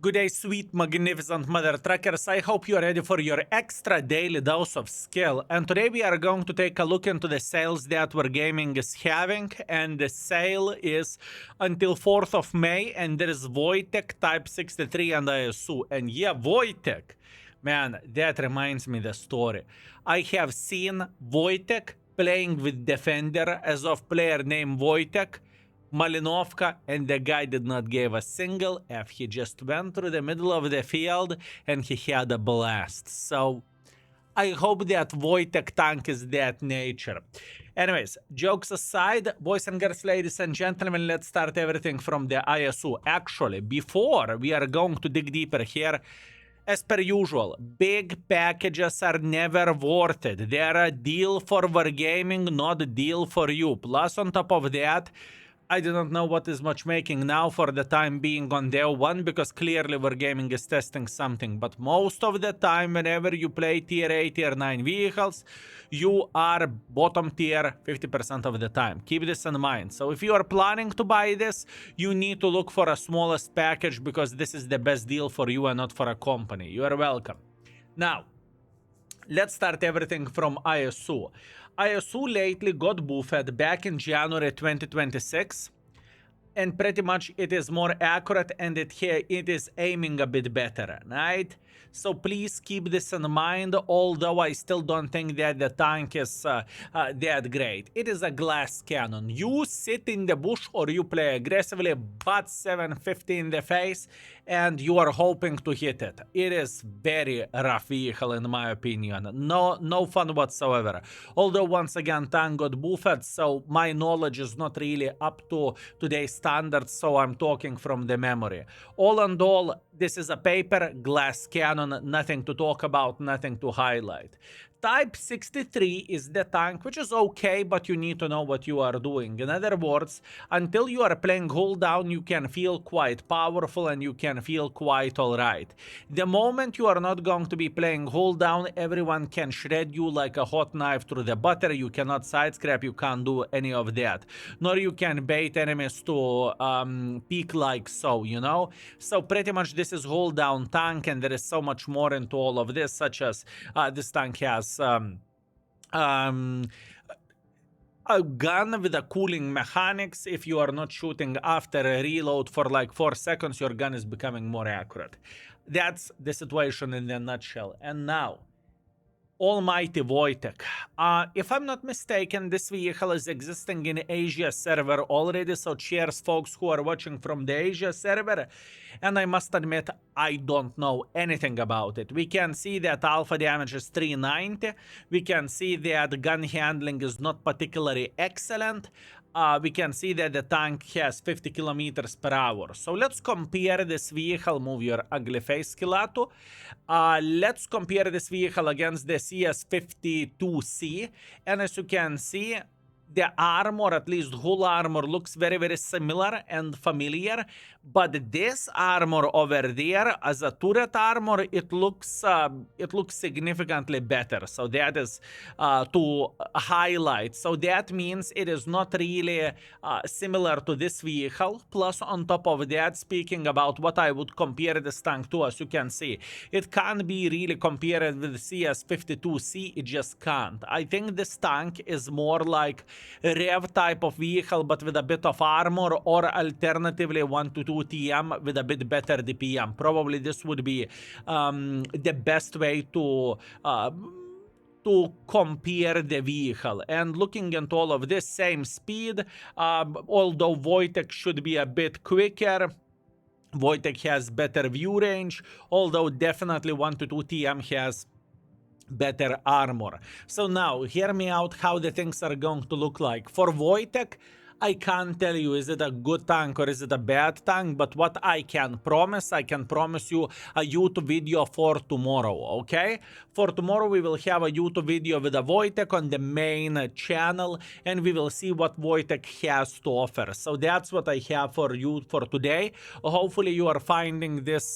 Good day, sweet, magnificent mother truckers. I hope you're ready for your extra daily dose of skill. And today we are going to take a look into the sales that Wargaming is having. And the sale is until 4th of May. And there is Wojtek, Type 63 and ISU. And yeah, Wojtek. Man, that reminds me the story. I have seen Wojtek playing with Defender as of player named Wojtek. Malinovka, and the guy did not give a single F. He just went through the middle of the field and he had a blast. So I hope that Wojtek tank is that nature. Anyways, jokes aside, boys and girls, ladies and gentlemen, let's start everything from the ISU. Actually, before we are going to dig deeper here, as per usual, big packages are never worth it. They are a deal for Wargaming, not a deal for you. Plus, on top of that, I do not know what is matchmaking now for the time being on day one, because clearly Wargaming is testing something. But most of the time, whenever you play tier 8, tier 9 vehicles, you are bottom tier 50% of the time. Keep this in mind. So if you are planning to buy this, you need to look for a smallest package, because this is the best deal for you and not for a company. You are welcome. Now, let's start everything from ISU. ISU lately got buffed back in January 2026, and pretty much it is more accurate and it is aiming a bit better, right? So please keep this in mind, although I still don't think that the tank is that great. It is a glass cannon. You sit in the bush or you play aggressively, but 750 in the face, and you are hoping to hit it. It is very rough vehicle in my opinion. No fun whatsoever. Although once again tank got buffed, so my knowledge is not really up to today's standards, so I'm talking from the memory. All in all, this is a paper glass cannon, nothing to talk about, nothing to highlight. Type 63 is the tank, which is okay, but you need to know what you are doing. In other words, until you are playing hold down, you can feel quite powerful and you can feel quite alright. The moment you are not going to be playing hold down, everyone can shred you like a hot knife through the butter. You cannot side scrap, you can't do any of that. Nor you can bait enemies to peek like so, you know? So pretty much this is hold down tank, and there is so much more into all of this, such as this tank has a gun with a cooling mechanics. If you are not shooting after a reload for like 4 seconds, your gun is becoming more accurate. That's the situation in a nutshell. And now, almighty Wojtek. If I'm not mistaken, this vehicle is existing in Asia server already, so cheers folks who are watching from the Asia server. And I must admit, I don't know anything about it. We can see that alpha damage is 390. We can see that gun handling is not particularly excellent. We can see that the tank has 50 kilometers per hour. So let's compare this vehicle. Move your ugly face, Kilato. Let's compare this vehicle against the CS-52C. And as you can see, the armor, at least hull armor, looks very similar and familiar. But this armor over there, as a turret armor, it looks significantly better. So that is to highlight. So that means it is not really similar to this vehicle. Plus, on top of that, speaking about what I would compare this tank to, as you can see, it can't be really compared with the CS-52C. It just can't. I think this tank is more like a rev type of vehicle, but with a bit of armor, or alternatively 122 TM with a bit better DPM. Probably this would be the best way to compare the vehicle. And looking into all of this, same speed, although Wojtek should be a bit quicker. Wojtek has better view range, although definitely 122 TM has better armor. So now, hear me out how the things are going to look like. For Wojtek, I can't tell you is it a good tank or is it a bad tank, but what I can promise you a YouTube video for tomorrow, okay? For tomorrow we will have a YouTube video with a Wojtek on the main channel, and we will see what Wojtek has to offer. So that's what I have for you for today. Hopefully you are finding this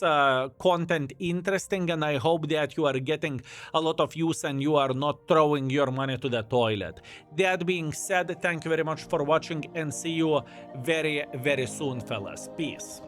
content interesting, and I hope that you are getting a lot of use and you are not throwing your money to the toilet. That being said, thank you very much for watching, and see you very soon, fellas. Peace.